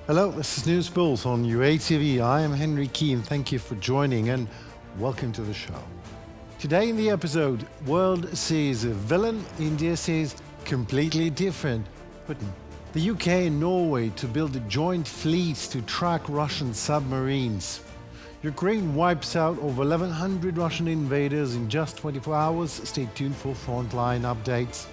Hello, this is News Pulse on UATV. I am Henry Keane. Thank you for joining and welcome to the show. Today in the episode, world sees a villain, India sees completely different Putin. The UK and Norway to build a joint fleet to track Russian submarines. Ukraine wipes out over 1,100 Russian invaders in just 24 hours. Stay tuned for Frontline updates.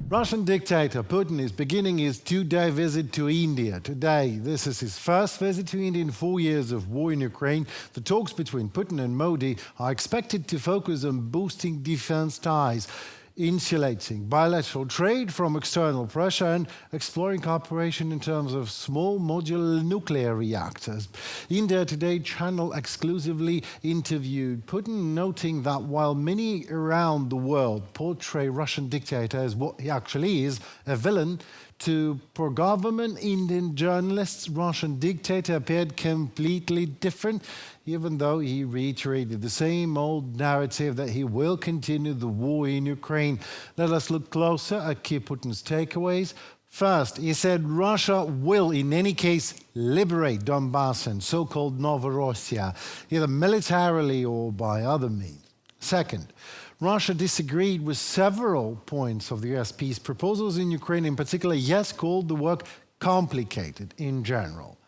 Russian dictator Putin is beginning his two-day visit to India today. This is his first visit to India in 4 years of war in Ukraine. The talks between Putin and Modi are expected to focus on boosting defense ties, insulating bilateral trade from external pressure and exploring cooperation in terms of small modular nuclear reactors. India Today channel exclusively interviewed Putin, noting that while many around the world portray Russian dictator as what he actually is, a villain, to pro-government Indian journalists, Russian dictator appeared completely different, even though he reiterated the same old narrative that he will continue the war in Ukraine. Let us look closer at key Putin's takeaways. First, he said Russia will, in any case, liberate Donbas and so-called Novorossiya, either militarily or by other means. Second, Russia disagreed with several points of the US peace proposals in Ukraine. In particular, yes, called the work complicated in general.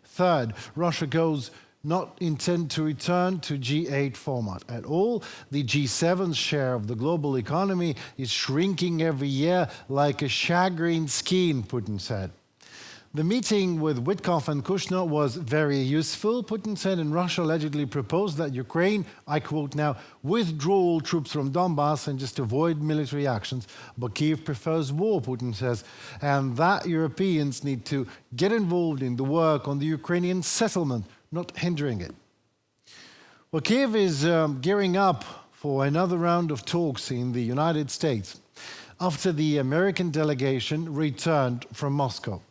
Third, Russia goes not intend to return to G8 format at all. The G7's share of the global economy is shrinking every year like a shagreen skin, Putin said. The meeting with Witkoff and Kushner was very useful, Putin said, and Russia allegedly proposed that Ukraine, I quote now, withdraw all troops from Donbas and just avoid military actions. But Kyiv prefers war, Putin says, and that Europeans need to get involved in the work on the Ukrainian settlement, not hindering it. Well, Kyiv is gearing up for another round of talks in the United States after the American delegation returned from Moscow.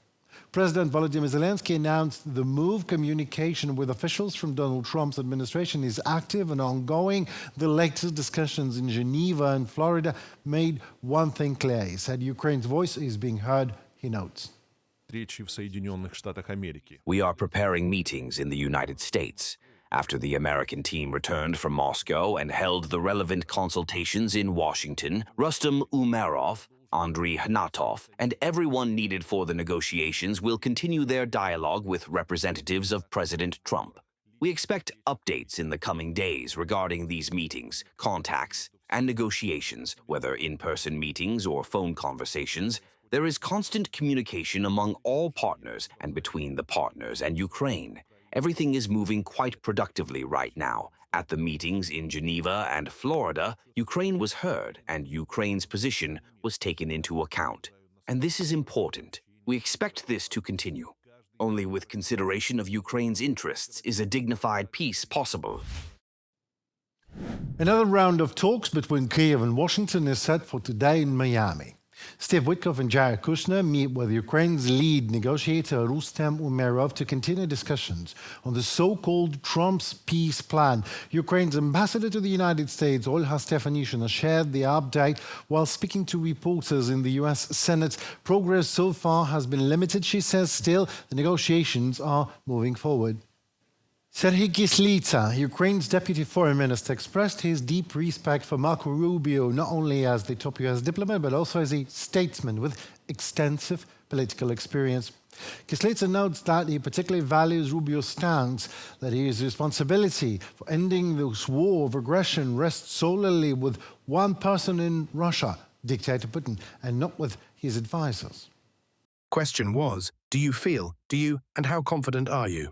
President Volodymyr Zelenskyy announced the move. Communication with officials from Donald Trump's administration is active and ongoing. The latest discussions in Geneva and Florida made one thing clear. He said Ukraine's voice is being heard, he notes. We are preparing meetings in the United States. After the American team returned from Moscow and held the relevant consultations in Washington, Rustem Umerov, Andrii Sybiha, and everyone needed for the negotiations will continue their dialogue with representatives of President Trump. We expect updates in the coming days regarding these meetings, contacts, and negotiations, whether in-person meetings or phone conversations. There is constant communication among all partners and between the partners and Ukraine. Everything is moving quite productively right now. At the meetings in Geneva and Florida, Ukraine was heard and Ukraine's position was taken into account. And this is important. We expect this to continue. Only with consideration of Ukraine's interests is a dignified peace possible. Another round of talks between Kyiv and Washington is set for today in Miami. Steve Witkoff and Jared Kushner meet with Ukraine's lead negotiator Rustem Umerov to continue discussions on the so-called Trump's peace plan. Ukraine's ambassador to the United States, Olha Stefanishyna, shared the update while speaking to reporters in the US Senate. Progress so far has been limited, she says. Still, the negotiations are moving forward. Serhiy Kislitsa, Ukraine's deputy foreign minister, expressed his deep respect for Marco Rubio, not only as the top US diplomat, but also as a statesman with extensive political experience. Kislitsa notes that he particularly values Rubio's stance that his responsibility for ending this war of aggression rests solely with one person in Russia, dictator Putin, and not with his advisors. Question was, do you, and how confident are you?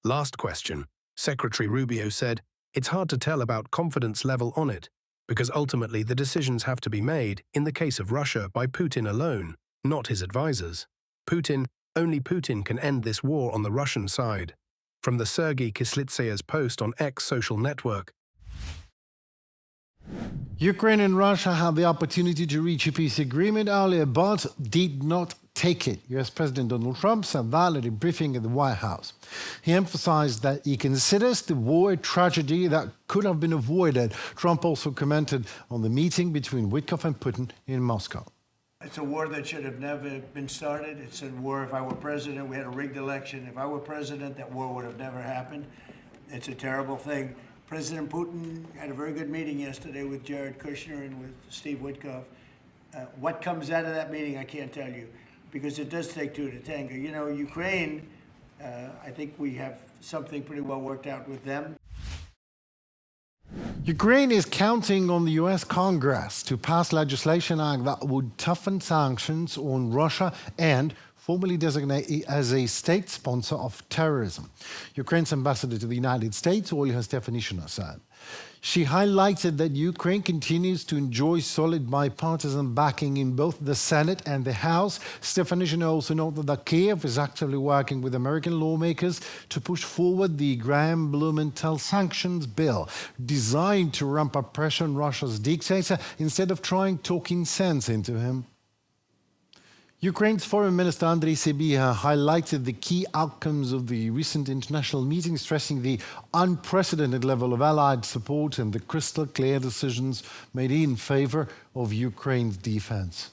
Last question. Secretary Rubio said, it's hard to tell about confidence level on it, because ultimately the decisions have to be made, in the case of Russia, by Putin alone, not his advisors. Only Putin can end this war on the Russian side. From the Serhiy Kislitsa's post on X social network. Ukraine and Russia had the opportunity to reach a peace agreement earlier, but did not take it. US President Donald Trump said that at a briefing at the White House. He emphasized that he considers the war a tragedy that could have been avoided. Trump also commented on the meeting between Witkoff and Putin in Moscow. It's a war that should have never been started. It's a war, if I were president, we had a rigged election. If I were president, that war would have never happened. It's a terrible thing. President Putin had a very good meeting yesterday with Jared Kushner and with Steve Witkoff. What comes out of that meeting, I can't tell you, because it does take two to tango. You know, Ukraine, I think we have something pretty well worked out with them. Ukraine is counting on the US Congress to pass legislation act that would toughen sanctions on Russia and formally designate it as a state sponsor of terrorism. Ukraine's ambassador to the United States, Olga Stefanishina, said. She highlighted that Ukraine continues to enjoy solid bipartisan backing in both the Senate and the House. Stefanishina also noted that Kiev is actively working with American lawmakers to push forward the Graham Blumenthal sanctions bill, designed to ramp up pressure on Russia's dictator instead of trying talking sense into him. Ukraine's Foreign Minister Andrii Sybiha highlighted the key outcomes of the recent international meeting, stressing the unprecedented level of allied support and the crystal clear decisions made in favor of Ukraine's defense.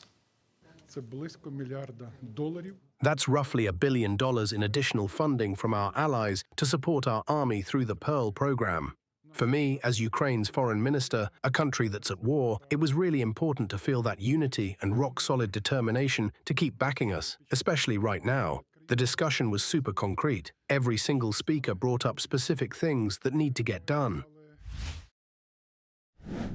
That's roughly $1 billion in additional funding from our allies to support our army through the Pearl program. For me, as Ukraine's foreign minister, a country that's at war, it was really important to feel that unity and rock-solid determination to keep backing us, especially right now. The discussion was super concrete. Every single speaker brought up specific things that need to get done.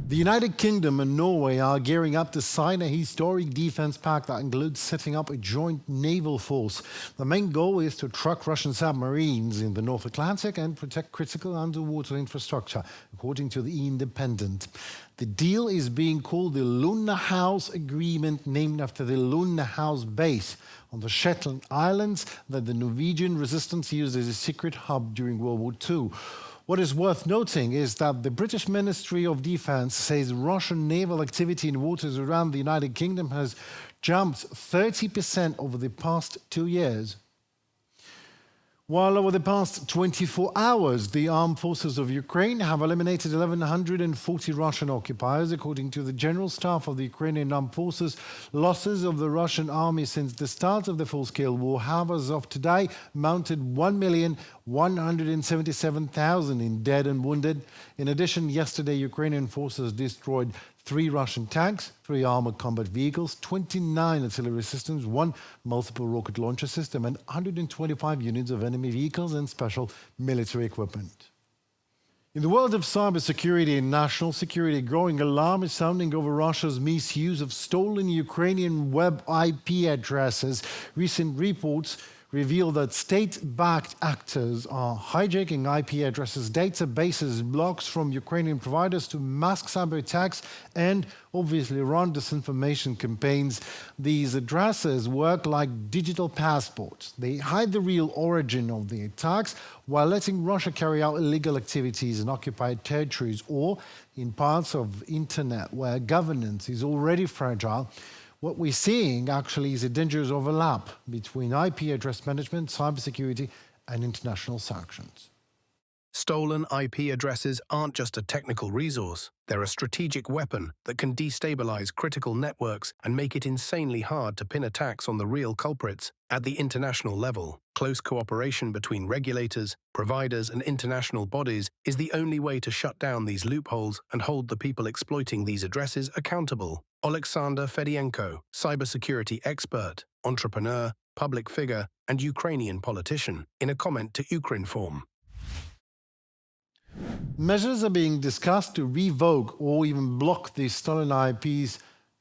The United Kingdom and Norway are gearing up to sign a historic defense pact that includes setting up a joint naval force. The main goal is to track Russian submarines in the North Atlantic and protect critical underwater infrastructure, according to The Independent. The deal is being called the Luna House Agreement, named after the Luna House base on the Shetland Islands that the Norwegian resistance used as a secret hub during World War II. What is worth noting is that the British Ministry of Defense says Russian naval activity in waters around the United Kingdom has jumped 30% over the past 2 years. While over the past 24 hours, the armed forces of Ukraine have eliminated 1,140 Russian occupiers, according to the General Staff of the Ukrainian Armed Forces. Losses of the Russian army since the start of the full-scale war have, as of today, mounted 1,177,000 in dead and wounded. In addition, yesterday, Ukrainian forces destroyed 3 Russian tanks, 3 armored combat vehicles, 29 artillery systems, 1 multiple rocket launcher system, and 125 units of enemy vehicles and special military equipment. In the world of cybersecurity and national security, growing alarm is sounding over Russia's misuse of stolen Ukrainian web IP addresses. Recent reports reveal that state-backed actors are hijacking IP addresses, databases, blocks from Ukrainian providers to mask cyber attacks and obviously run disinformation campaigns. These addresses work like digital passports. They hide the real origin of the attacks while letting Russia carry out illegal activities in occupied territories or in parts of internet where governance is already fragile. What we're seeing actually is a dangerous overlap between IP address management, cybersecurity, and international sanctions. Stolen IP addresses aren't just a technical resource. They're a strategic weapon that can destabilize critical networks and make it insanely hard to pin attacks on the real culprits. At the international level, close cooperation between regulators, providers, and international bodies is the only way to shut down these loopholes and hold the people exploiting these addresses accountable. Alexander Fedienko, cybersecurity expert, entrepreneur, public figure, and Ukrainian politician, in a comment to Ukrinform. Measures are being discussed to revoke or even block these stolen IPs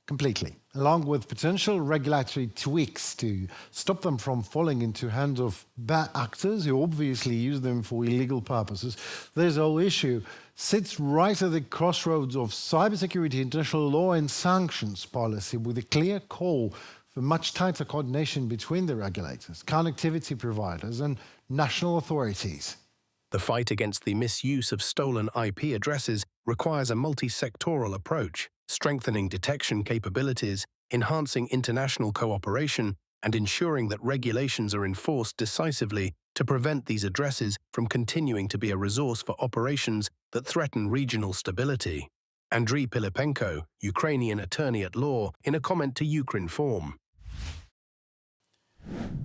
completely, along with potential regulatory tweaks to stop them from falling into hands of bad actors who obviously use them for illegal purposes. This whole issue sits right at the crossroads of cybersecurity, international law, and sanctions policy, with a clear call for much tighter coordination between the regulators, connectivity providers, and national authorities. The fight against the misuse of stolen IP addresses requires a multi-sectoral approach, strengthening detection capabilities, enhancing international cooperation, and ensuring that regulations are enforced decisively to prevent these addresses from continuing to be a resource for operations that threaten regional stability. Andrii Pilipenko, Ukrainian attorney at law, in a comment to Ukrinform.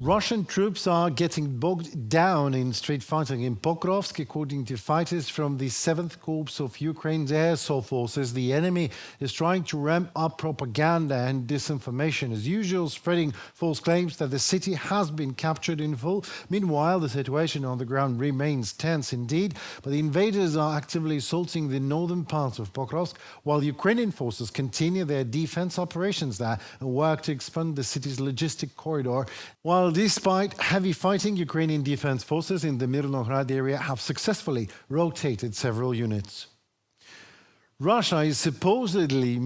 Russian troops are getting bogged down in street fighting in Pokrovsk. According to fighters from the 7th Corps of Ukraine's air assault forces, the enemy is trying to ramp up propaganda and disinformation, as usual, spreading false claims that the city has been captured in full. Meanwhile, the situation on the ground remains tense indeed, but the invaders are actively assaulting the northern parts of Pokrovsk, while Ukrainian forces continue their defense operations there and work to expand the city's logistic corridor. While despite heavy fighting, Ukrainian defense forces in the Mirnograd area have successfully rotated several units. Russia is supposedly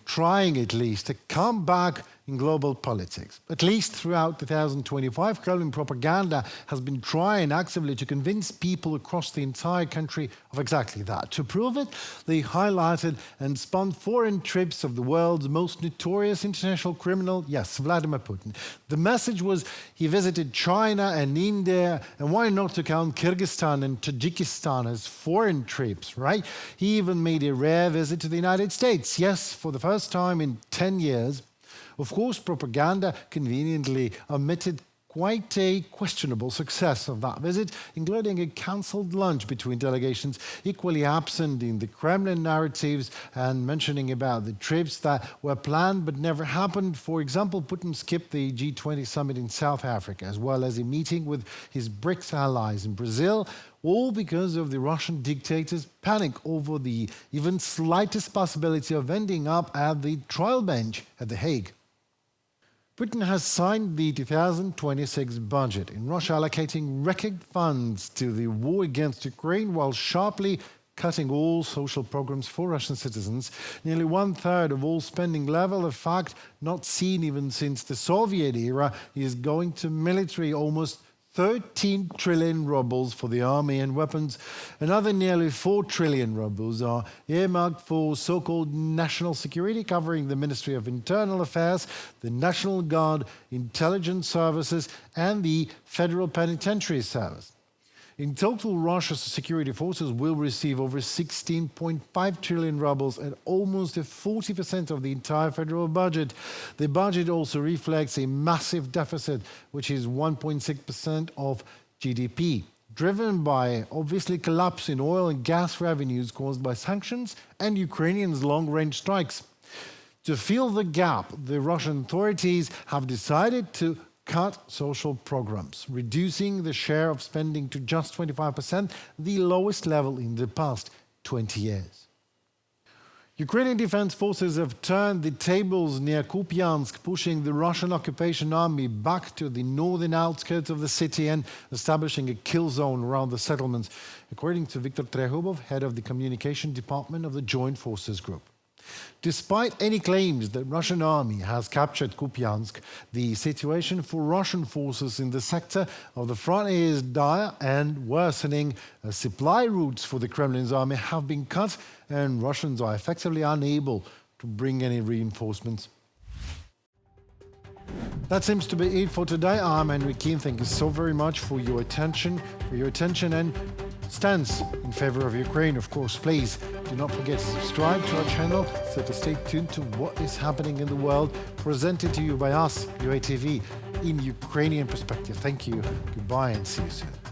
trying at least, a comeback in global politics. At least throughout 2025, Kremlin propaganda has been trying actively to convince people across the entire country of exactly that. To prove it, they highlighted and spun foreign trips of the world's most notorious international criminal, yes, Vladimir Putin. The message was he visited China and India, and why not to count Kyrgyzstan and Tajikistan as foreign trips, right? He even made a rare visit to the United States, yes, for the first time in 10 years. Of course, propaganda conveniently omitted quite a questionable success of that visit, including a cancelled lunch between delegations, equally absent in the Kremlin narratives and mentioning about the trips that were planned but never happened. For example, Putin skipped the G20 summit in South Africa, as well as a meeting with his BRICS allies in Brazil, all because of the Russian dictator's panic over the even slightest possibility of ending up at the trial bench at The Hague. Putin has signed the 2026 budget in Russia, allocating record funds to the war against Ukraine while sharply cutting all social programs for Russian citizens. Nearly 1/3 of all spending level, a fact not seen even since the Soviet era, is going to military. Almost 13 trillion rubles for the army and weapons. Another nearly 4 trillion rubles are earmarked for so-called national security, covering the Ministry of Internal Affairs, the National Guard, intelligence services, and the Federal Penitentiary Service. In total, Russia's security forces will receive over 16.5 trillion rubles at almost 40% of the entire federal budget. The budget also reflects a massive deficit, which is 1.6% of GDP, driven by obviously collapse in oil and gas revenues caused by sanctions and Ukrainians' long-range strikes. To fill the gap, the Russian authorities have decided to cut social programs, reducing the share of spending to just 25%, the lowest level in the past 20 years. Ukrainian defense forces have turned the tables near Kupiansk, pushing the Russian occupation army back to the northern outskirts of the city and establishing a kill zone around the settlements, according to Viktor Trehubov, head of the communication department of the Joint Forces Group. Despite any claims that Russian army has captured Kupiansk, the situation for Russian forces in the sector of the front is dire and worsening. Supply routes for the Kremlin's army have been cut, and Russians are effectively unable to bring any reinforcements. That seems to be it for today. I'm Henry Keane. Thank you so very much for your attention and stance in favor of Ukraine. Of course, please do not forget to subscribe to our channel so to stay tuned to what is happening in the world, presented to you by us, UATV, in Ukrainian perspective. Thank you, goodbye, and see you soon.